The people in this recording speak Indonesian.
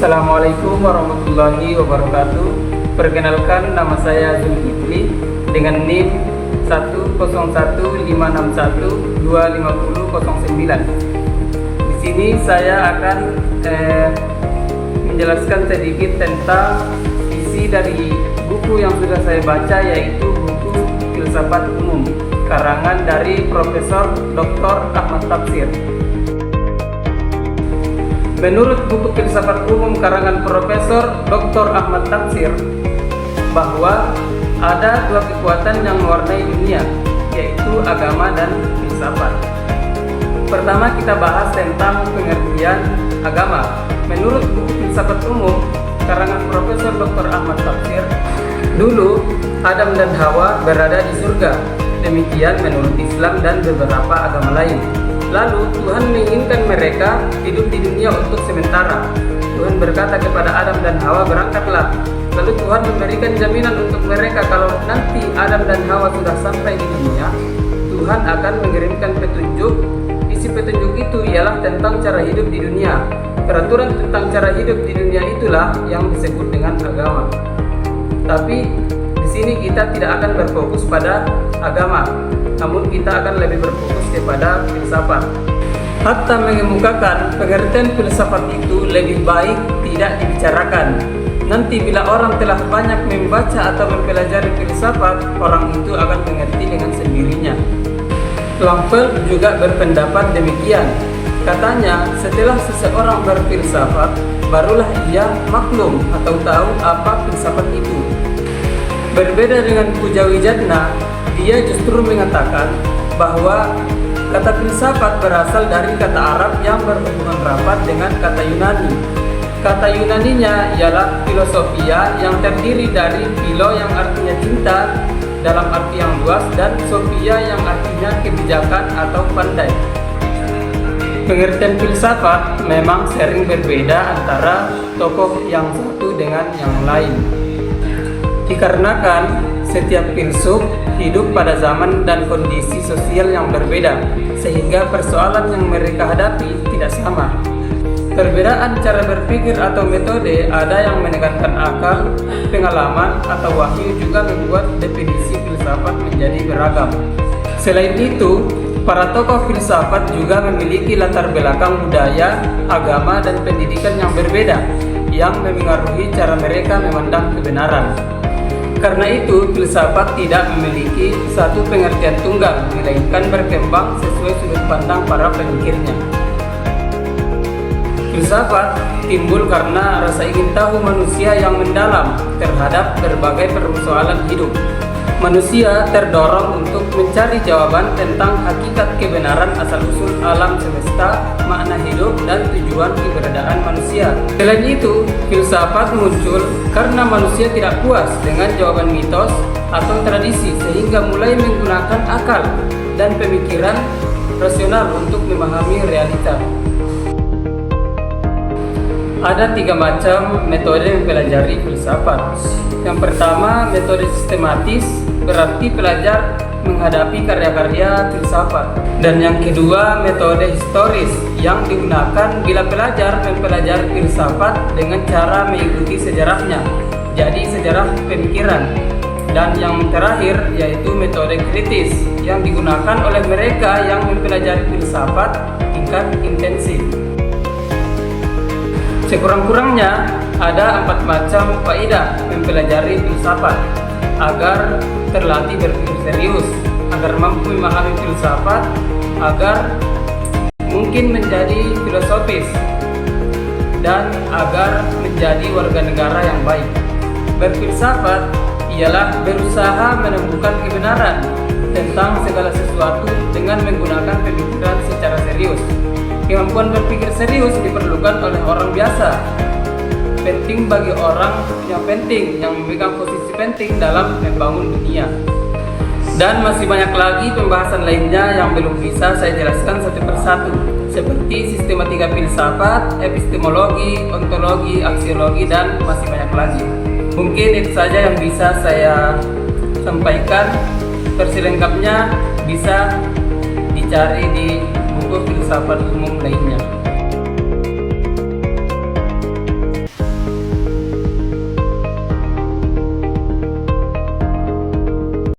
Assalamualaikum warahmatullahi wabarakatuh. Perkenalkan, nama saya Zulkifli dengan NIM 10156125009. Di sini saya akan menjelaskan sedikit tentang isi dari buku yang sudah saya baca, yaitu buku Filsafat Umum karangan dari Profesor Dr. Ahmad Tafsir. Menurut buku Filsafat Umum karangan Profesor Dr. Ahmad Tafsir, bahwa ada dua kekuatan yang mewarnai dunia, yaitu agama dan filsafat. Pertama, kita bahas tentang pengertian agama. Menurut buku Filsafat Umum karangan Profesor Dr. Ahmad Tafsir, dulu Adam dan Hawa berada di surga. Demikian menurut Islam dan beberapa agama lain. Lalu Tuhan menginginkan mereka hidup di dunia untuk sementara. Tuhan berkata kepada Adam dan Hawa, berangkatlah. Lalu Tuhan memberikan jaminan untuk mereka kalau nanti Adam dan Hawa sudah sampai di dunia, Tuhan akan mengirimkan petunjuk. Isi petunjuk itu ialah tentang cara hidup di dunia. Peraturan tentang cara hidup di dunia itulah yang disebut dengan agama. Tapi di sini kita tidak akan berfokus pada agama, namun kita akan lebih berfokus kepada filsafat. Hatta mengemukakan pengertian filsafat itu lebih baik tidak dibicarakan. Nanti bila orang telah banyak membaca atau mempelajari filsafat, orang itu akan mengerti dengan sendirinya. Lampel juga berpendapat demikian. Katanya, setelah seseorang berfilsafat, barulah ia maklum atau tahu apa filsafat itu. Berbeda dengan Puja Wijatna, dia justru mengatakan bahwa kata filsafat berasal dari kata Arab yang berhubungan rapat dengan kata Yunani. Kata Yunaninya ialah filosofia, yang terdiri dari philo yang artinya cinta dalam arti yang luas dan sophia yang artinya kebijakan atau pandai. Pengertian filsafat memang sering berbeda antara tokoh yang satu dengan yang lain. Dikarenakan setiap filsuf hidup pada zaman dan kondisi sosial yang berbeda, sehingga persoalan yang mereka hadapi tidak sama. Perbedaan cara berpikir atau metode, ada yang menekankan akal, pengalaman, atau wahyu, juga membuat definisi filsafat menjadi beragam. Selain itu, para tokoh filsafat juga memiliki latar belakang budaya, agama, dan pendidikan yang berbeda, yang memengaruhi cara mereka memandang kebenaran. Karena itu, filsafat tidak memiliki satu pengertian tunggal, melainkan berkembang sesuai sudut pandang para pemikirnya. Filsafat timbul karena rasa ingin tahu manusia yang mendalam terhadap berbagai persoalan hidup. Manusia terdorong untuk mencari jawaban tentang hakikat kebenaran asal-usul alam semesta, makna hidup, dan tujuan keberadaan manusia. Selain itu, filsafat muncul karena manusia tidak puas dengan jawaban mitos atau tradisi, sehingga mulai menggunakan akal dan pemikiran rasional untuk memahami realita. Ada 3 macam metode mempelajari filsafat. Yang pertama, metode sistematis, berarti pelajar menghadapi karya-karya filsafat. Dan yang kedua, metode historis, yang digunakan bila pelajar mempelajari filsafat dengan cara mengikuti sejarahnya, jadi sejarah pemikiran. Dan yang terakhir yaitu metode kritis, yang digunakan oleh mereka yang mempelajari filsafat tingkat intensif. Sekurang-kurangnya ada 4 macam faedah mempelajari filsafat: agar terlatih berpikir serius, agar mampu memahami filsafat, agar mungkin menjadi filosofis, dan agar menjadi warga negara yang baik. Berfilsafat ialah berusaha menemukan kebenaran tentang segala sesuatu dengan menggunakan pemikiran secara serius. Kemampuan berpikir serius diperlukan oleh orang biasa. Penting bagi orang yang penting, yang memegang posisi penting dalam membangun dunia. Dan masih banyak lagi pembahasan lainnya yang belum bisa saya jelaskan satu persatu, seperti sistematika filsafat, epistemologi, ontologi, aksiologi, dan masih banyak lagi. Mungkin itu saja yang bisa saya sampaikan. Versi lengkapnya bisa dicari di buku Filsafat Umum lainnya.